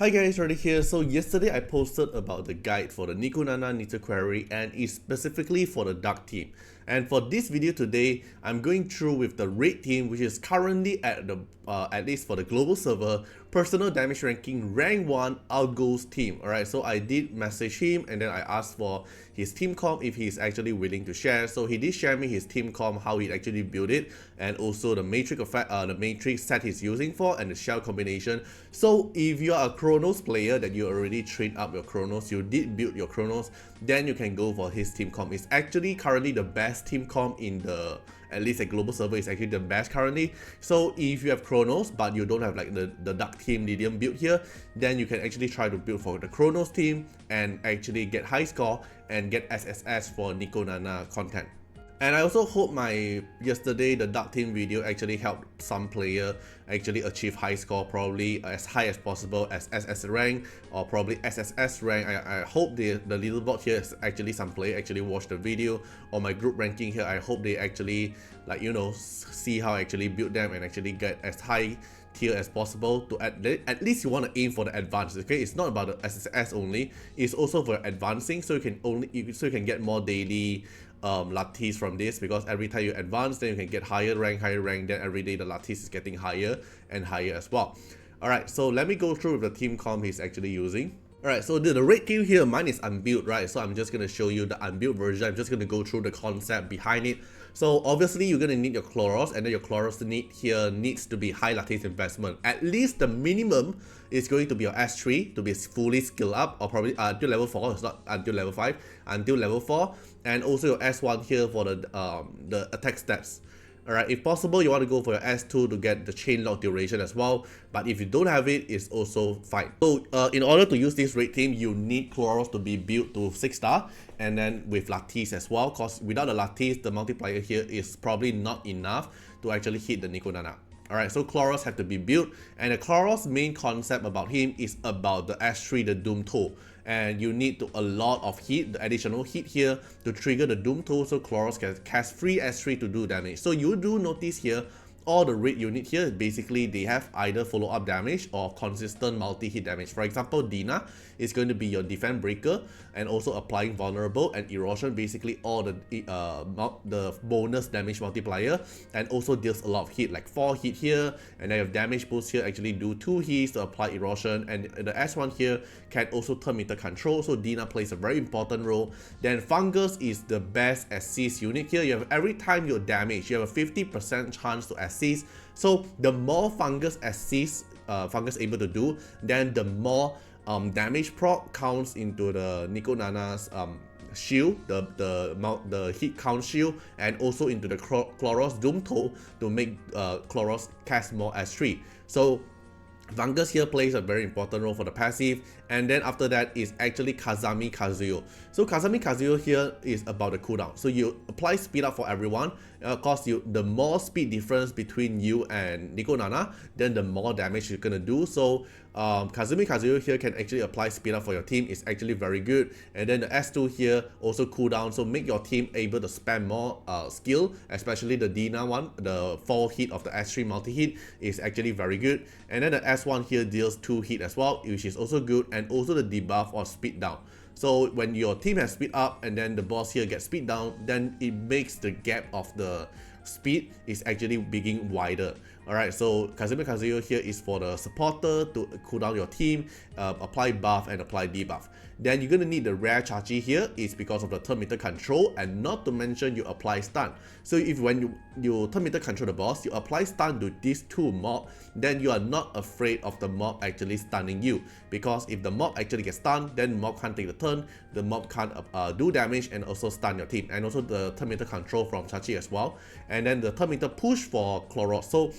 Hi guys, Ready here. So yesterday I posted about the guide for the Nico Nita Quarry, and it's specifically for the dark team. And for this video today, I'm going through with the red team, which is currently at the at least for the global server, personal damage ranking rank 1 Outgoes team. Alright, so I did message him and then I asked for his team comp if he's actually willing to share. So he did share me his team comp, how he actually built it, and also the matrix effect, the matrix set he's using for, and the shell combination. So if you are a Chronos player that you already trained up your Chronos, you did build your Chronos, then you can go for his team comp. It's actually currently the best team comp in the, at least a global server, is actually the best currently. So if you have Chronos but you don't have like the dark team Lydium build here, then you can actually try to build for the Chronos team and actually get high score and get SSS for Nico Nana content. And I also hope my yesterday the dark team video actually helped some player actually achieve high score, probably as high as possible as SS rank or probably SSS rank. I hope the leaderboard here is actually some player actually watch the video, or my group ranking here. I hope they actually, like, you know, see how I actually build them and actually get as high tier as possible. To at least you want to aim for the advanced. Okay, it's not about the SSS only, it's also for advancing, so you can get more daily lattice from this, because every time you advance, then you can get higher rank, then every day the lattice is getting higher and higher as well. Alright, so let me go through with the team comp he's actually using. Alright, so the red team here, mine is unbuilt, right? So I'm just going to show you the unbuilt version. I'm just going to go through the concept behind it. So obviously you're going to need your Chloros, and then your Chloros needs to be high lattice investment. At least the minimum is going to be your S3 to be fully skill up, or probably until level 4, it's not until level 5, until level 4. And also your S1 here for the attack stats. Alright, if possible, you want to go for your S2 to get the chain lock duration as well. But if you don't have it, it's also fine. So in order to use this red team, you need Chloros to be built to 6 star, and then with lattice as well, because without the lattice, the multiplier here is probably not enough to actually hit the Nico Nana. Alright, so Chloros have to be built, and the Chloros main concept about him is about the S3, the Doom Toe. And you need a lot of heat, the additional heat here, to trigger the Doom Toe, so Chloros can cast free S3 to do damage. So you do notice here, all the red unit here, basically they have either follow-up damage or consistent multi-hit damage. For example, Dina is going to be your defense breaker and also applying vulnerable and erosion, basically all the bonus damage multiplier, and also deals a lot of hit, like 4 hit here, and then your damage boost here actually do 2 hits to apply erosion, and the S1 here can also turn meter control, so Dina plays a very important role. Then Fungus is the best assist unit here. You have, every time you damage, you have a 50% chance to assist. So the more Fungus assist Fungus able to do, then the more damage proc counts into the Nico Nana's shield, the hit count shield, and also into the Chloros Doom Toe to make Chloros cast more S3. So Fungus here plays a very important role for the passive. And then after that is actually Kazami Kazuyo. So Kazami Kazuyo here is about the cooldown. So you apply speed up for everyone. Cause the more speed difference between you and Nico Nana, then the more damage you're gonna do. So Kazami Kazuyo here can actually apply speed up for your team. It's actually very good. And then the S2 here also cooldown, so make your team able to spam more skill, especially the Dina one. The 4 hit of the S3 multi-hit is actually very good. And then the S1 here deals 2 hit as well, which is also good, and also the debuff or speed down. So when your team has speed up and then the boss here gets speed down, then it makes the gap of the speed is actually being wider. Alright, so Kazami Kazuyo here is for the supporter to cool down your team, apply buff and apply debuff. Then you're gonna need the rare Chachi here, is because of the turn meter control, and not to mention you apply stun. So if when you turn meter control the boss, you apply stun to these 2 mob, then you are not afraid of the mob actually stunning you, because if the mob actually gets stunned, then mob can't take the turn, the mob can't do damage and also stun your team, and also the turn meter control from Chachi as well, and then the turn meter push for Chloros. So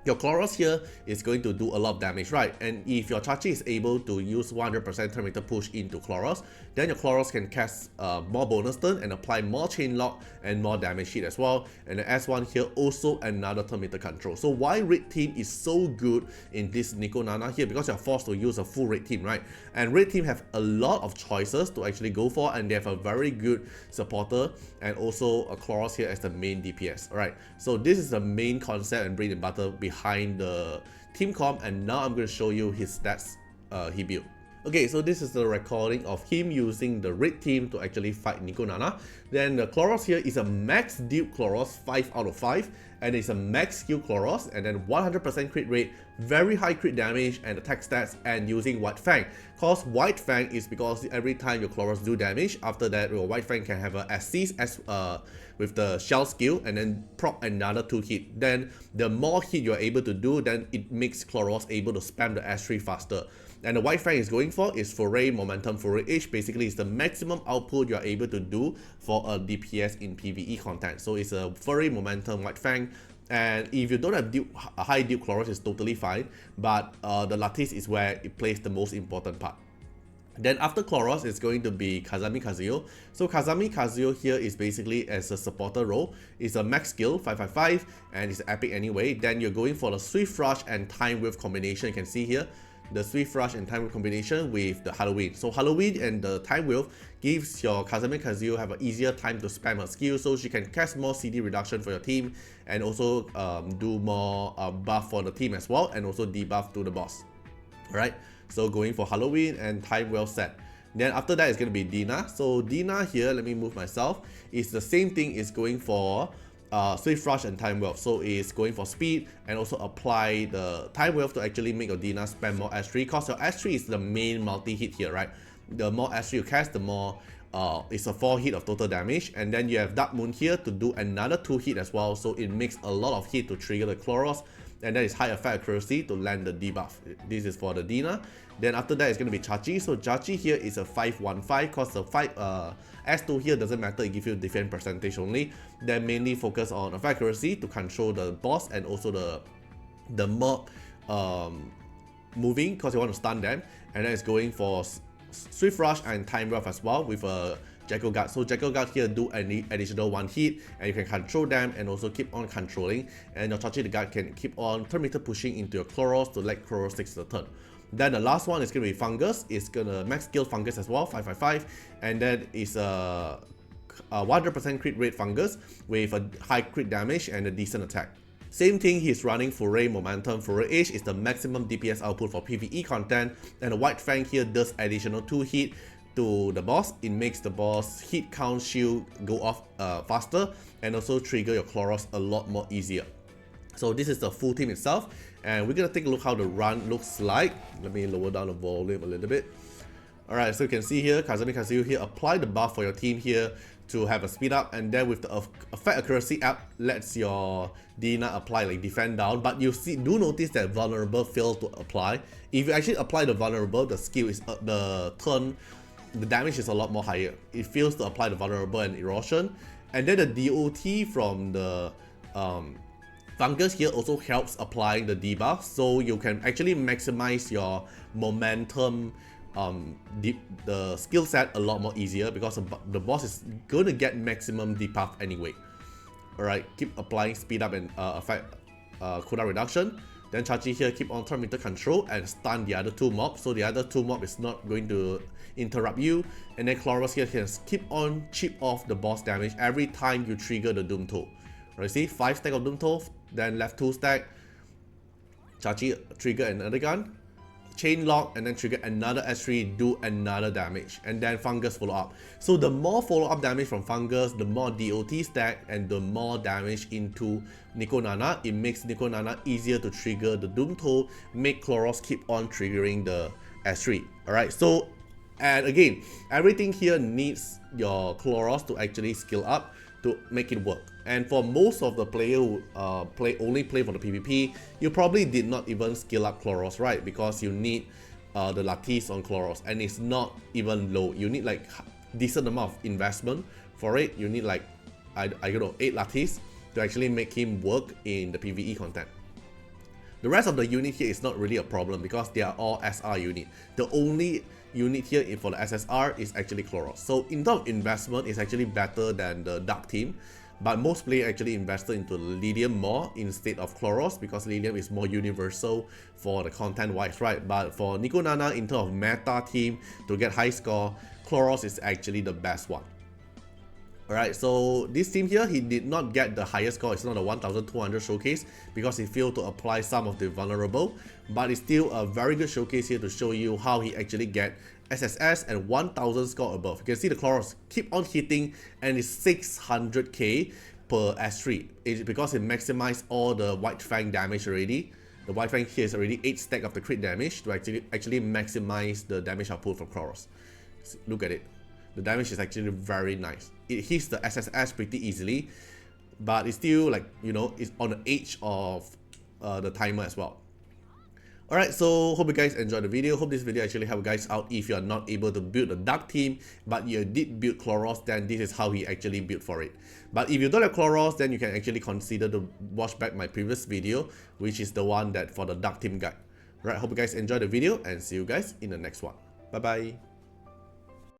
your Chloros here is going to do a lot of damage, right? And if your Chachi is able to use 100% turn meter push into Chloros, then your Chloros can cast more bonus turn and apply more chain lock and more damage hit as well. And the S1 here also another turn meter control. So why red team is so good in this Nico Nana here? Because you're forced to use a full red team, right? And red team have a lot of choices to actually go for, and they have a very good supporter and also a Chloros here as the main DPS. Alright, so this is the main concept and bread and butter behind the team comp, and now I'm going to show you his stats. he built. Okay, so this is the recording of him using the red team to actually fight Nico Nana. Then the Chloros here is a max dupe Chloros 5 out of 5, and it's a max skill Chloros, and then 100% crit rate, very high crit damage and attack stats, and using White Fang. Cause White Fang is because every time your Chloros do damage, after that your White Fang can have a assist as with the shell skill and then proc another 2 hit. Then the more hit you're able to do, then it makes Chloros able to spam the S3 faster. And the White Fang is going for is Foray Momentum. Foray Age basically is the maximum output you're able to do for a DPS in PvE content. So it's a Foray Momentum White Fang. And if you don't have a high dupe Chloros, it's totally fine. But the Lattice is where it plays the most important part. Then after Chloros, it's going to be Kazami Kazuyo. So Kazami Kazuyo here is basically as a supporter role. It's a max skill, 555, and it's epic anyway. Then you're going for the Swift Rush and Time Wave combination. You can see here, the Swift Rush and Time Wave combination with the Halloween. So Halloween and the Time Wave gives your Kazami Kazuyo have an easier time to spam her skill, so she can cast more CD reduction for your team and also do more buff for the team as well, and also debuff to the boss. Alright, so going for Halloween and Time well set. Then after that, it's going to be Dina. So Dina here, let me move myself. It's the same thing, it's going for Swift Rush and Time Wealth. So it's going for speed and also apply the Time Wealth to actually make your Dina spam more S3, because your S3 is the main multi-hit here, right? The more S3 you cast, the more it's a 4 hit of total damage. And then you have Dark Moon here to do another 2 hit as well, so it makes a lot of hit to trigger the Chloros. And then it's high effect accuracy to land the debuff. This is for the Dina. Then after that, it's going to be Chachi. So Chachi here is a 515, because the S2 here doesn't matter, it gives you defense percentage only. Then mainly focus on effect accuracy to control the boss and also the mob moving, because you want to stun them. And then it's going for Swift Rush and Time Rush as well with a Jackal Guard. So Jackal Guard here do an additional 1 hit, and you can control them and also keep on controlling. And your Chachi the Guard can keep on turn meter pushing into your Chloros to let Chloros take the turn. Then the last one is going to be Fungus. It's going to max skill Fungus as well, 555. And then it's a 100% crit rate Fungus with a high crit damage and a decent attack. Same thing, he's running Foray Momentum. Foray Age is the maximum DPS output for PvE content. And the White Fang here does additional 2 hit to the boss. It makes the boss hit count shield go off faster and also trigger your Chloros a lot more easier. So this is the full team itself, and we're gonna take a look how the run looks like. Let me lower down the volume a little bit. Alright, so you can see here, Kazami Kazuyo here, apply the buff for your team here to have a speed up, and then with the effect accuracy app lets your Dina apply like defend down, but you do notice that vulnerable failed to apply. If you actually apply the vulnerable, the skill is the damage is a lot more higher. It fails to apply the vulnerable and erosion, and then the DOT from the Fungus here also helps applying the debuff, so you can actually maximize your momentum, the skill set a lot more easier, because the boss is going to get maximum debuff anyway. Alright, keep applying speed up and effect cooldown reduction. Then Chachi here keep on turn meter control and stun the other 2 mobs, so the other 2 mobs is not going to interrupt you. And then Chloros here can keep on chip off the boss damage every time you trigger the Doom Toll. Right, see, 5 stack of Doom Toll, then left 2 stack, Chachi trigger another gun, chain lock, and then trigger another S3, do another damage, and then Fungus follow up. So the more follow up damage from Fungus, the more DOT stack and the more damage into Nico Nana. It makes Nico Nana easier to trigger the Doom Toll, make Chloros keep on triggering the S3. Alright, so, and again, everything here needs your Chloros to actually skill up to make it work. And for most of the player who only play for the PvP, you probably did not even skill up Chloros, right? Because you need the Lattice on Chloros, and it's not even low. You need like decent amount of investment for it. You need like, I don't know, 8 Lattice to actually make him work in the PvE content. The rest of the unit here is not really a problem because they are all SR unit. The only unit here for the SSR is actually Chloros. So in terms of investment, it's actually better than the Dark team. But most players actually invested into Lilium more instead of Chloros, because Lilium is more universal for the content wise, right? But for Nico Nana, in terms of meta team to get high score, Chloros is actually the best one. Alright, so this team here, he did not get the highest score. It's not a 1200 showcase because he failed to apply some of the vulnerable, but it's still a very good showcase here to show you how he actually get SSS and 1000 score above. You can see the Chloros keep on hitting and it's 600k per S3. It's because it maximized all the White Fang damage already. The White Fang here is already 8 stack of the crit damage to actually maximize the damage output from Chloros. Look at it. The damage is actually very nice. It hits the SSS pretty easily, but it's still like, you know, it's on the edge of the timer as well. Alright, so hope you guys enjoyed the video. Hope this video actually helped you guys out. If you are not able to build a dark team, but you did build Chloros, then this is how he actually built for it. But if you don't have Chloros, then you can actually consider to watch back my previous video, which is the one that for the dark team guide. Alright, hope you guys enjoyed the video and see you guys in the next one. Bye bye.